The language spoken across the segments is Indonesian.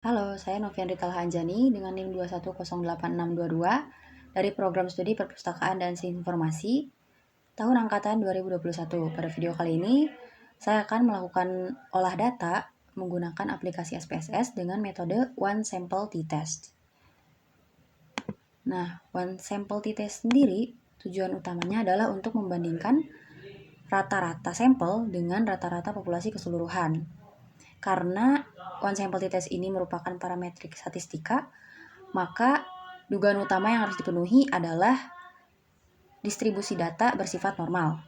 Halo, saya Novian Ritalha Anjani dengan NIM 2108622 dari Program Studi Perpustakaan dan Informasi tahun angkatan 2021. Pada video kali ini, saya akan melakukan olah data menggunakan aplikasi SPSS dengan metode One Sample T-Test. Nah, One Sample T-Test sendiri tujuan utamanya adalah untuk membandingkan rata-rata sampel dengan rata-rata populasi keseluruhan. Karena one sample t-test ini merupakan parametrik statistika, maka dugaan utama yang harus dipenuhi adalah distribusi data bersifat normal.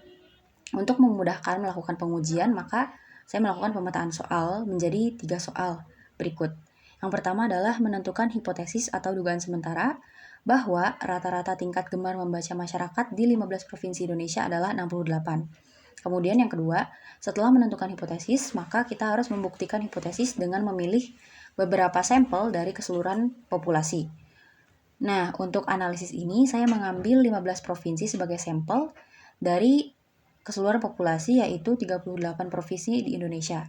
Untuk memudahkan melakukan pengujian, maka saya melakukan pemetaan soal menjadi 3 soal berikut. Yang pertama adalah menentukan hipotesis atau dugaan sementara bahwa rata-rata tingkat gemar membaca masyarakat di 15 provinsi Indonesia adalah 68. Kemudian yang kedua, setelah menentukan hipotesis, maka kita harus membuktikan hipotesis dengan memilih beberapa sampel dari keseluruhan populasi. Nah, untuk analisis ini saya mengambil 15 provinsi sebagai sampel dari keseluruhan populasi, yaitu 38 provinsi di Indonesia.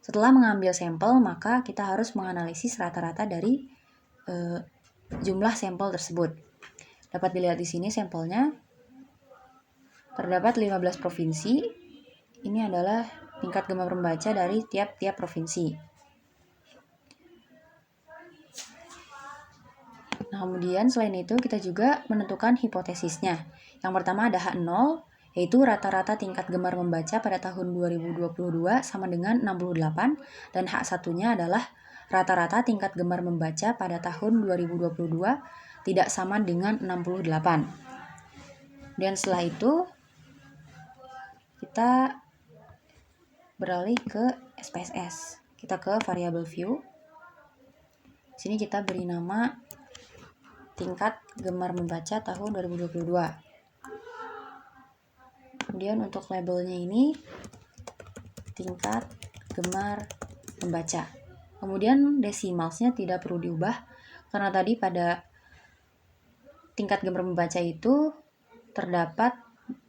Setelah mengambil sampel, maka kita harus menganalisis rata-rata dari jumlah sampel tersebut. Dapat dilihat di sini sampelnya. Terdapat 15 provinsi. Ini adalah tingkat gemar membaca dari tiap-tiap provinsi. Nah, kemudian selain itu kita juga menentukan hipotesisnya. Yang pertama ada H0, yaitu rata-rata tingkat gemar membaca pada tahun 2022 sama dengan 68, dan H1-nya adalah rata-rata tingkat gemar membaca pada tahun 2022 tidak sama dengan 68. Dan setelah itu kita beralih ke SPSS. Kita ke variable view. Di sini kita beri nama tingkat gemar membaca tahun 2022. Kemudian untuk labelnya ini tingkat gemar membaca. Kemudian desimalsnya tidak perlu diubah karena tadi pada tingkat gemar membaca itu terdapat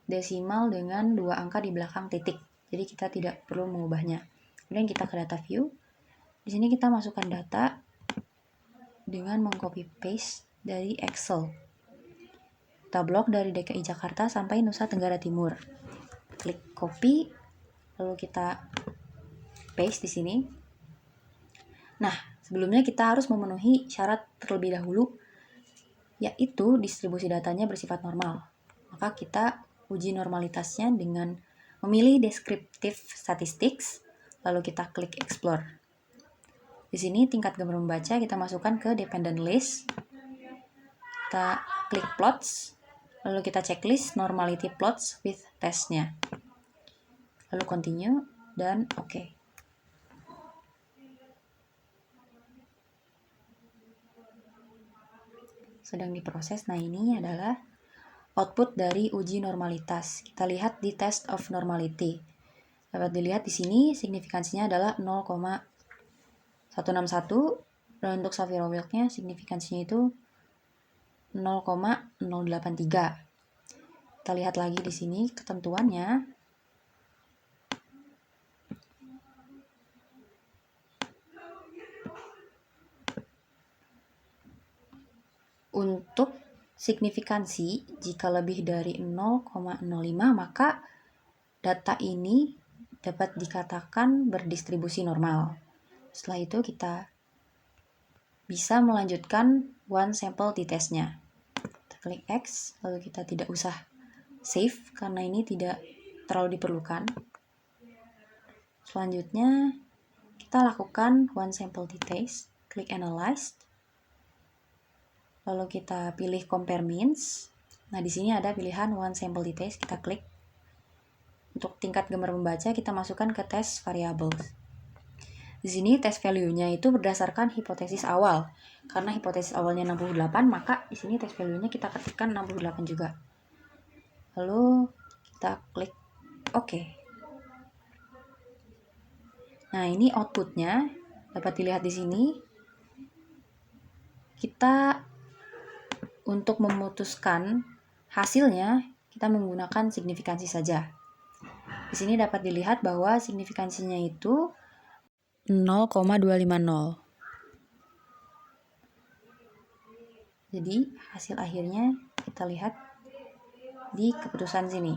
desimal dengan 2 angka di belakang titik. Jadi kita tidak perlu mengubahnya. Kemudian kita ke data view. Di sini kita masukkan data dengan mengcopy paste dari Excel. Kita blok dari DKI Jakarta sampai Nusa Tenggara Timur. Klik copy, lalu kita paste di sini. Nah, sebelumnya kita harus memenuhi syarat terlebih dahulu, yaitu distribusi datanya bersifat normal. Maka kita uji normalitasnya dengan memilih descriptive statistics, lalu kita klik explore. Di sini tingkat gemar membaca kita masukkan ke dependent list. Kita klik plots, lalu kita checklist normality plots with testnya. Lalu continue dan oke. Sedang diproses. Nah, ini adalah output dari uji normalitas. Kita lihat di test of normality. Dapat dilihat di sini signifikansinya adalah 0,161 dan untuk Savira-Wilk-nya signifikansinya itu 0,083. Kita lihat lagi di sini ketentuannya. Untuk signifikansi, jika lebih dari 0,05 maka data ini dapat dikatakan berdistribusi normal. Setelah itu kita bisa melanjutkan one sample t-testnya. Kita klik X, lalu kita tidak usah save karena ini tidak terlalu diperlukan. Selanjutnya kita lakukan one sample t-test, klik analyze. Lalu kita pilih compare means. Nah, di sini ada pilihan one sample t-test, kita klik. Untuk tingkat gemar membaca kita masukkan ke test variables. Di sini test value-nya itu berdasarkan hipotesis awal. Karena hipotesis awalnya 68, maka di sini test value-nya kita ketikkan 68 juga. Lalu kita klik OK. Nah, ini output-nya dapat dilihat di sini. Kita untuk memutuskan hasilnya, kita menggunakan signifikansi saja. Di sini dapat dilihat bahwa signifikansinya itu 0,250. Jadi hasil akhirnya kita lihat di keputusan sini.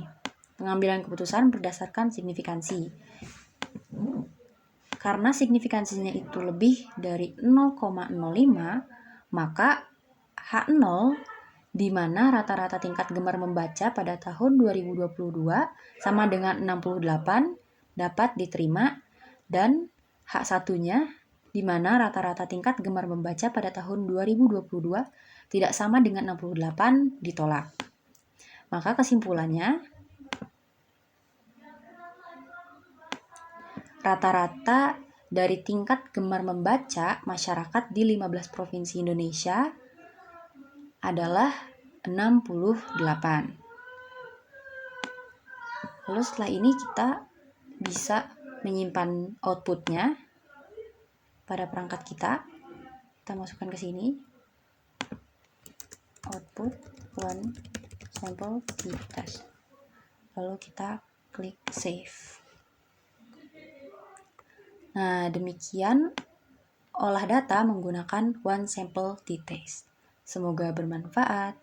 Pengambilan keputusan berdasarkan signifikansi. Karena signifikansinya itu lebih dari 0,05, maka H0 di mana rata-rata tingkat gemar membaca pada tahun 2022 sama dengan 68 dapat diterima, dan H1-nya di mana rata-rata tingkat gemar membaca pada tahun 2022 tidak sama dengan 68 ditolak. Maka kesimpulannya, rata-rata dari tingkat gemar membaca masyarakat di 15 provinsi Indonesia adalah 68. Lalu setelah ini kita bisa menyimpan outputnya pada perangkat kita. Kita masukkan ke sini. Output one sample t-test. Lalu kita klik save. Nah, demikian olah data menggunakan one sample t-test. Semoga bermanfaat.